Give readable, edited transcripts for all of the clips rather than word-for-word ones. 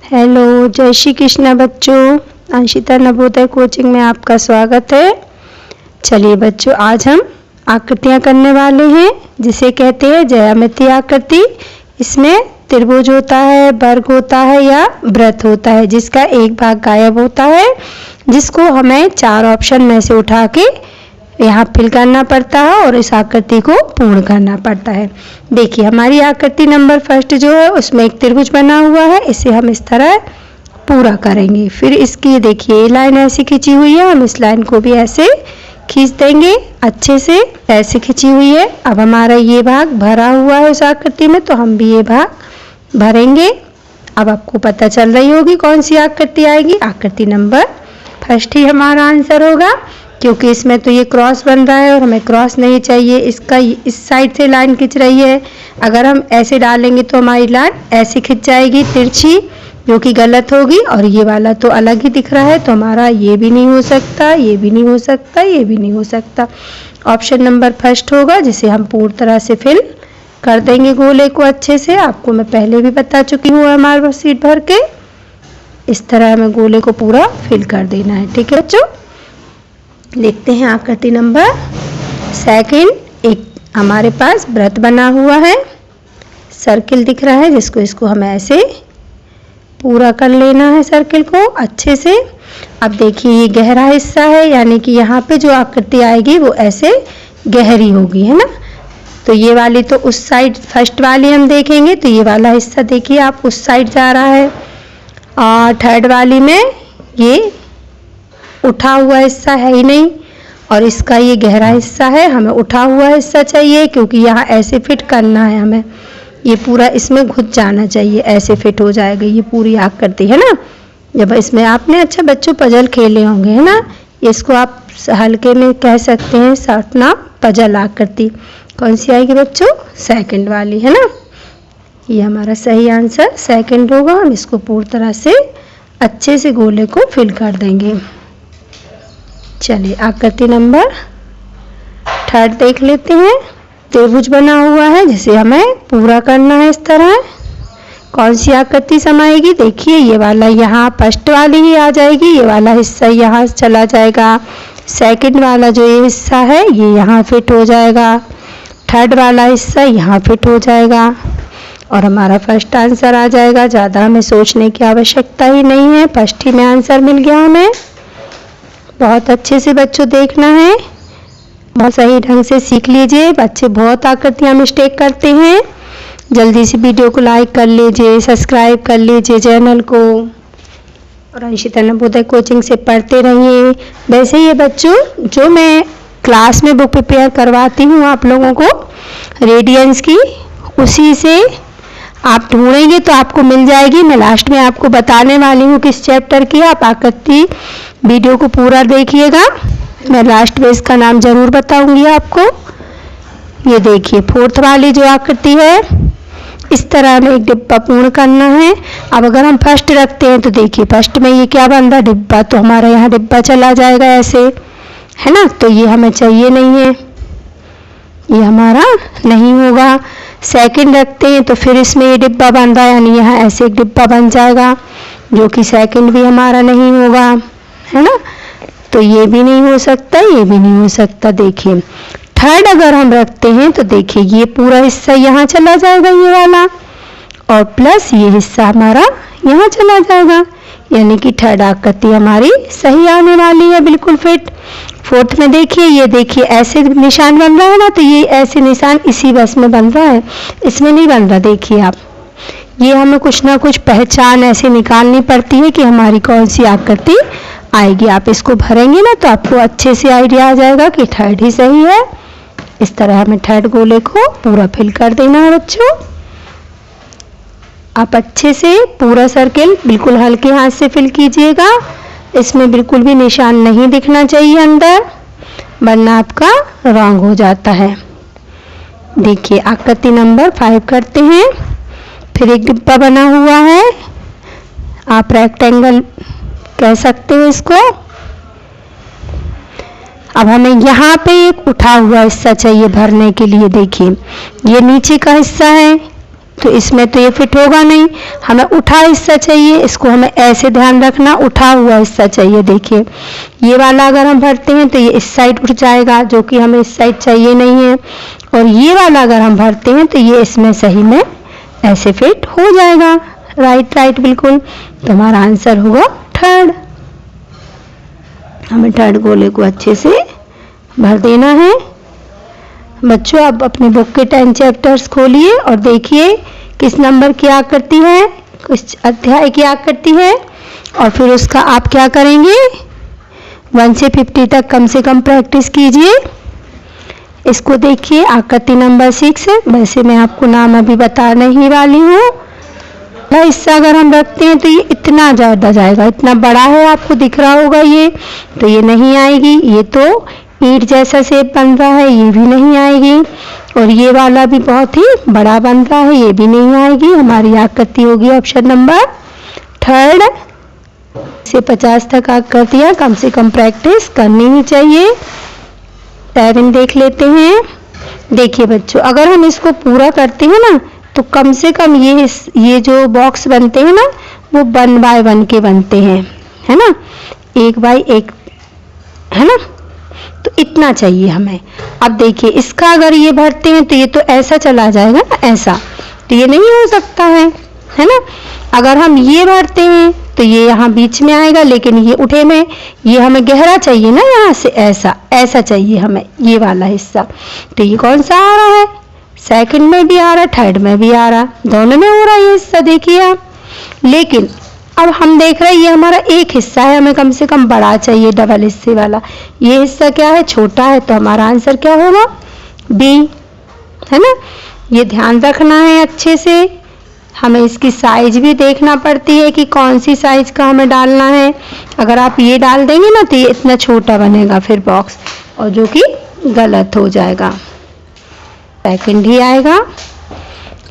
Hello, जय श्री कृष्णा बच्चों। Anshita Navodaya coaching में आपका स्वागत है। चलिए बच्चों, आज हम आकृतियाँ करने वाले हैं जिसे कहते हैं ज्यामितीय आकृति। इसमें त्रिभुज होता है, वर्ग होता है या वृत्त होता है जिसका एक भाग गायब होता है, जिसको हमें चार ऑप्शन में से उठा के यहाँ फिल करना पड़ता है और इस आकृति को पूर्ण करना पड़ता है। देखिए, हमारी आकृति नंबर फर्स्ट जो है उसमें एक त्रिभुज बना हुआ है, इसे हम इस तरह पूरा करेंगे। फिर इसकी देखिए लाइन ऐसी खींची हुई है, हम इस लाइन को भी ऐसे खींच देंगे अच्छे से, ऐसे खींची हुई है। अब हमारा ये भाग भरा हुआ है उस आकृति में, तो हम भी ये भाग भरेंगे। अब आपको पता चल रही होगी कौन सी आकृति आएगी। आकृति नंबर फर्स्ट ही हमारा आंसर होगा, क्योंकि इसमें तो ये क्रॉस बन रहा है और हमें क्रॉस नहीं चाहिए। इसका इस साइड से लाइन खिंच रही है, अगर हम ऐसे डालेंगे तो हमारी लाइन ऐसे खिंच जाएगी तिरछी, जो कि गलत होगी। और ये वाला तो अलग ही दिख रहा है, तो हमारा ये भी नहीं हो सकता, ये भी नहीं हो सकता, ये भी नहीं हो सकता। ऑप्शन नंबर फर्स्ट होगा, जिसे हम पूर्ण तरह से फिल कर देंगे गोले को अच्छे से। आपको मैं पहले भी बता चुकी हूँ मार्कर शीट भर के। इस तरह हमें गोले को पूरा फिल कर देना है। ठीक है बच्चों, देखते हैं आकृति नंबर सेकंड। एक हमारे पास वृत्त बना हुआ है, सर्किल दिख रहा है, इसको हमें ऐसे पूरा कर लेना है सर्किल को अच्छे से। अब देखिए ये गहरा हिस्सा है, यानी कि यहाँ पे जो आकृति आएगी वो ऐसे गहरी होगी, है ना। तो ये वाली तो उस साइड, फर्स्ट वाली हम देखेंगे तो ये वाला हिस्सा देखिए आप उस साइड जा रहा है, और थर्ड वाली में ये उठा हुआ हिस्सा है ही नहीं, और इसका ये गहरा हिस्सा है, हमें उठा हुआ हिस्सा चाहिए, क्योंकि यहाँ ऐसे फिट करना है हमें। ये पूरा इसमें घुस जाना चाहिए, ऐसे फिट हो जाएगा ये पूरी आकृति, है ना। जब इसमें आपने अच्छा बच्चों पजल खेले होंगे, है ना। इसको आप हल्के में कह सकते हैं सपना पजल आकृति। कौन सी आएगी बच्चों? सेकंड वाली, है ना। ये हमारा सही आंसर सेकंड होगा। हम इसको पूरी तरह से अच्छे से गोले को फिल कर देंगे। चलिए आकृति नंबर थर्ड देख लेते हैं। त्रिभुज बना हुआ है जिसे हमें पूरा करना है इस तरह। कौन सी आकृति समाएगी? देखिए ये वाला यहाँ फर्स्ट वाली ही आ जाएगी, ये वाला हिस्सा यहाँ चला जाएगा। सेकंड वाला जो ये हिस्सा है ये यहाँ फिट हो जाएगा, थर्ड वाला हिस्सा यहाँ फिट हो जाएगा, और हमारा फर्स्ट आंसर आ जाएगा। ज़्यादा हमें सोचने की आवश्यकता ही नहीं है, फर्स्ट ही में आंसर मिल गया हमें। बहुत अच्छे से बच्चों देखना है, बहुत सही ढंग से सीख लीजिए। बच्चे बहुत आकृतियाँ मिस्टेक करते हैं। जल्दी से वीडियो को लाइक कर लीजिए, सब्सक्राइब कर लीजिए चैनल को, और अंशिता नवोदय कोचिंग से पढ़ते रहिए। वैसे ये बच्चों जो मैं क्लास में बुक प्रिपेयर करवाती हूँ आप लोगों को रेडियंस की, उसी से आप ढूंढेंगे तो आपको मिल जाएगी। मैं लास्ट में आपको बताने वाली हूँ किस चैप्टर की। आप आकृति वीडियो को पूरा देखिएगा, मैं लास्ट में इसका नाम जरूर बताऊंगी आपको। ये देखिए फोर्थ वाली जो आकृति है, इस तरह हमें एक डिब्बा पूर्ण करना है। अब अगर हम फर्स्ट रखते हैं तो देखिए फर्स्ट में ये क्या बन रहा, डिब्बा, तो हमारा यहाँ डिब्बा चला जाएगा ऐसे, है ना। तो ये हमें चाहिए नहीं है, ये हमारा नहीं होगा। सेकंड रखते हैं तो फिर इसमें ये डिब्बा बन रहा है, यानी यहाँ ऐसे एक डिब्बा बन जाएगा, जो कि सेकंड भी हमारा नहीं होगा, है ना। तो ये भी नहीं हो सकता, ये भी नहीं हो सकता। देखिए थर्ड अगर हम रखते हैं तो देखिए ये पूरा हिस्सा यहाँ चला जाएगा ये वाला, और प्लस ये हिस्सा हमारा यहाँ चला जाएगा, यानी कि थर्ड आकृति हमारी सही आने वाली है, बिल्कुल फिट। फोर्थ में देखिए, ये देखिए ऐसे निशान बन रहा है ना, तो ये ऐसे निशान इसी बस में बन रहा है, इसमें नहीं बन रहा। देखिए आप, ये हमें कुछ ना कुछ पहचान ऐसे निकालनी पड़ती है कि हमारी कौन सी आकृति आएगी। आप इसको भरेंगे ना तो आपको अच्छे से आइडिया आ जाएगा कि थर्ड ही सही है। इस तरह हमें थर्ड गोले को पूरा फिल कर देना है बच्चों। आप अच्छे से पूरा सर्किल बिल्कुल हल्के हाथ से फिल कीजिएगा, इसमें बिल्कुल भी निशान नहीं दिखना चाहिए अंदर, वरना आपका रॉन्ग हो जाता है। देखिए आकृति नंबर 5 करते हैं। फिर एक डिब्बा बना हुआ है, आप रेक्टेंगल कह सकते हो इसको। अब हमें यहाँ पे एक उठा हुआ हिस्सा चाहिए भरने के लिए। देखिए ये नीचे का हिस्सा है, तो इसमें तो ये फिट होगा नहीं, हमें उठा हिस्सा चाहिए। इसको हमें ऐसे ध्यान रखना, उठा हुआ हिस्सा चाहिए। देखिए ये वाला अगर हम भरते हैं तो ये इस साइड उठ जाएगा, जो कि हमें इस साइड चाहिए नहीं है। और ये वाला अगर हम भरते हैं तो ये इसमें सही में ऐसे फिट हो जाएगा, राइट राइट बिल्कुल। तो हमारा आंसर होगा थर्ड। हमें थर्ड गोले को अच्छे से भर देना है। बच्चों आप अपने बुक के 10 चैप्टर्स खोलिए और देखिए किस नंबर की आकृति है, किस अध्याय की आकृति है, और फिर उसका आप क्या करेंगे 1 से 50 तक कम से कम प्रैक्टिस कीजिए। इसको देखिए आकृति नंबर 6 है। वैसे मैं आपको नाम अभी बताने ही वाली हूँ। हिस्सा अगर हम रखते हैं तो ये इतना ज़्यादा जाएगा, इतना बड़ा है, आपको दिख रहा होगा ये, तो ये नहीं आएगी। ये तो ईंट जैसा शेप बन रहा है, ये भी नहीं आएगी। और ये वाला भी बहुत ही बड़ा बन रहा है, ये भी नहीं आएगी। हमारी आकृति होगी ऑप्शन नंबर थर्ड। से 50 तक आकृतियाँ कम से कम प्रैक्टिस करनी ही चाहिए। पैरेंट देख लेते हैं। देखिए बच्चों अगर हम इसको पूरा करते हैं ना तो कम से कम ये जो बॉक्स बनते हैं ना वो 1 बाय 1 के बनते हैं, है ना, 1 बाय 1, है ना। तो इतना चाहिए हमें। अब देखिए इसका अगर ये भरते हैं तो ये तो ऐसा चला जाएगा ना, ऐसा, तो ये नहीं हो सकता है ना। अगर हम ये भरते हैं तो ये यहाँ बीच में आएगा, लेकिन ये उठे में ये हमें गहरा चाहिए ना, यहाँ से ऐसा ऐसा चाहिए हमें ये वाला हिस्सा। तो ये कौन सा आ रहा है, सेकंड में भी आ रहा है, थर्ड में भी आ रहा, दोनों में हो रहा है ये हिस्सा, देखिए आप। लेकिन अब हम देख रहे हैं ये हमारा एक हिस्सा है, हमें कम से कम बड़ा चाहिए, डबल हिस्से वाला। ये हिस्सा क्या है, छोटा है, तो हमारा आंसर क्या होगा, बी, है ना। ये ध्यान रखना है अच्छे से। हमें इसकी साइज भी देखना पड़ती है कि कौन सी साइज का हमें डालना है। अगर आप ये डाल देंगे ना तो ये इतना छोटा बनेगा फिर बॉक्स, और जो कि गलत हो जाएगा, सेकंड ही आएगा।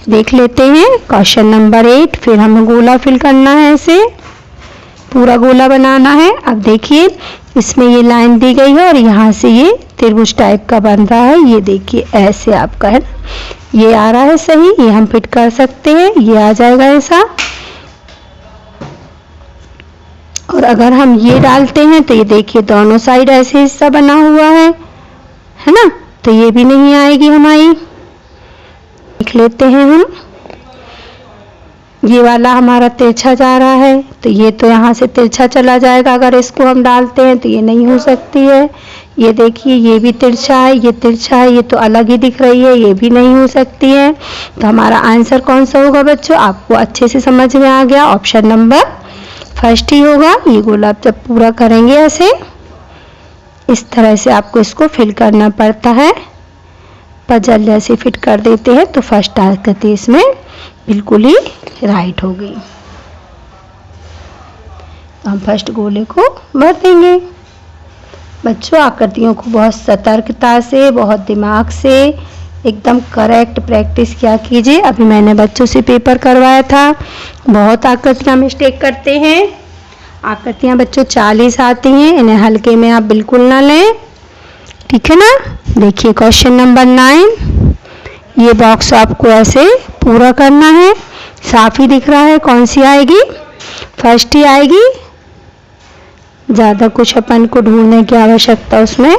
देख लेते हैं क्वेश्चन नंबर 8। फिर हमें गोला फिल करना है, ऐसे पूरा गोला बनाना है। अब देखिए इसमें ये लाइन दी गई है और यहाँ से ये त्रिभुज टाइप का बन रहा है। ये देखिए ऐसे आपका है, ये आ रहा है सही, ये हम फिट कर सकते हैं, ये आ जाएगा ऐसा। और अगर हम ये डालते हैं तो ये देखिए दोनों साइड ऐसे हिस्सा बना हुआ है ना, तो ये भी नहीं आएगी हमारी। देख लेते हैं हम, ये वाला हमारा तिरछा जा रहा है, तो ये तो यहाँ से तिरछा चला जाएगा। अगर इसको हम डालते हैं तो ये नहीं हो सकती है। ये देखिए ये भी तिरछा है, ये तिरछा है, ये तो अलग ही दिख रही है, ये भी नहीं हो सकती है। तो हमारा आंसर कौन सा होगा बच्चों, आपको अच्छे से समझ में आ गया, ऑप्शन नंबर फर्स्ट ही होगा। ये गोला जब पूरा करेंगे ऐसे इस तरह से आपको इसको फिल करना पड़ता है, पजल जैसे फिट कर देते हैं तो फर्स्ट आकृति इसमें बिल्कुल ही राइट होगी। हम फर्स्ट गोले को भर देंगे। बच्चों आकृतियों को बहुत सतर्कता से, बहुत दिमाग से एकदम करेक्ट प्रैक्टिस किया कीजिए। अभी मैंने बच्चों से पेपर करवाया था, बहुत आकृतियाँ मिस्टेक करते हैं। आकृतियाँ बच्चों 40 आती हैं, इन्हें हल्के में आप बिल्कुल ना लें, ठीक है ना। देखिए क्वेश्चन नंबर 9, ये बॉक्स आपको ऐसे पूरा करना है। साफ ही दिख रहा है, कौन सी आएगी, फर्स्ट ही आएगी। ज़्यादा कुछ अपन को ढूंढने की आवश्यकता उसमें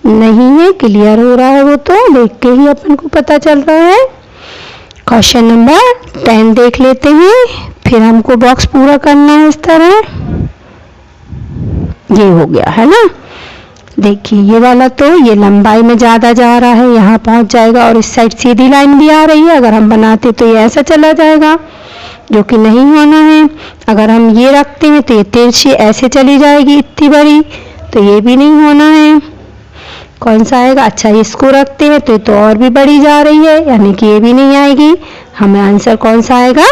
नहीं है, क्लियर हो रहा है, वो तो देख के ही अपन को पता चल रहा है। क्वेश्चन नंबर 10 देख लेते हैं। फिर हमको बॉक्स पूरा करना है इस तरह, ये हो गया है ना। देखिए ये वाला तो ये लंबाई में ज़्यादा जा रहा है, यहाँ पहुँच जाएगा, और इस साइड सीधी लाइन भी आ रही है। अगर हम बनाते तो ये ऐसा चला जाएगा, जो कि नहीं होना है। अगर हम ये रखते हैं तो ये तिरछी ऐसे चली जाएगी इतनी बड़ी, तो ये भी नहीं होना है। कौन सा आएगा, अच्छा इसको रखते हैं तो ये तो और भी बड़ी जा रही है, यानी कि ये भी नहीं आएगी। हमें आंसर कौन सा आएगा,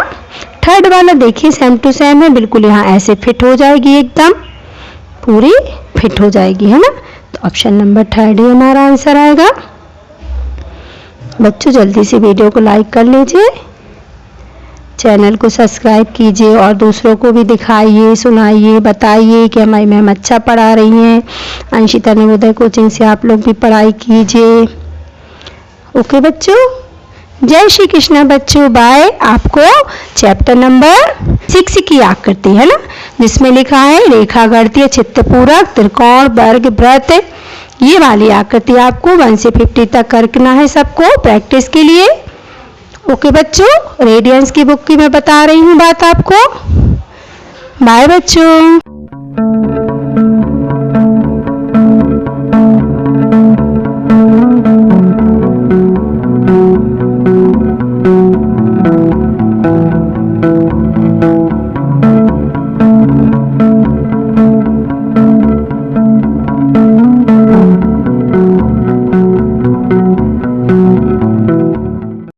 थर्ड वाला। देखिए सेम टू सेम है, बिल्कुल यहाँ ऐसे फिट हो जाएगी, एकदम पूरी फिट हो जाएगी, है ना। तो ऑप्शन नंबर थर्ड ही हमारा आंसर आएगा। बच्चों जल्दी से वीडियो को लाइक कर लीजिए, चैनल को सब्सक्राइब कीजिए और दूसरों को भी दिखाइए, सुनाइए, बताइए कि हमारी मैम अच्छा पढ़ा रही हैं। अंशिता नवोदय कोचिंग से आप लोग भी पढ़ाई कीजिए। ओके बच्चों, जय श्री कृष्ण बच्चों। बाय। आपको चैप्टर नंबर 6 की आकृति है ना, जिसमें लिखा है रेखा गणितीय, चित्तपूरक, त्रिकोण, वर्ग, वृत्त। ये वाली आकृति आपको 1 से 50 तक करना है सबको प्रैक्टिस के लिए। ओके बच्चों, रेडियंस की बुक की मैं बता रही हूँ बात आपको। बाय बच्चों।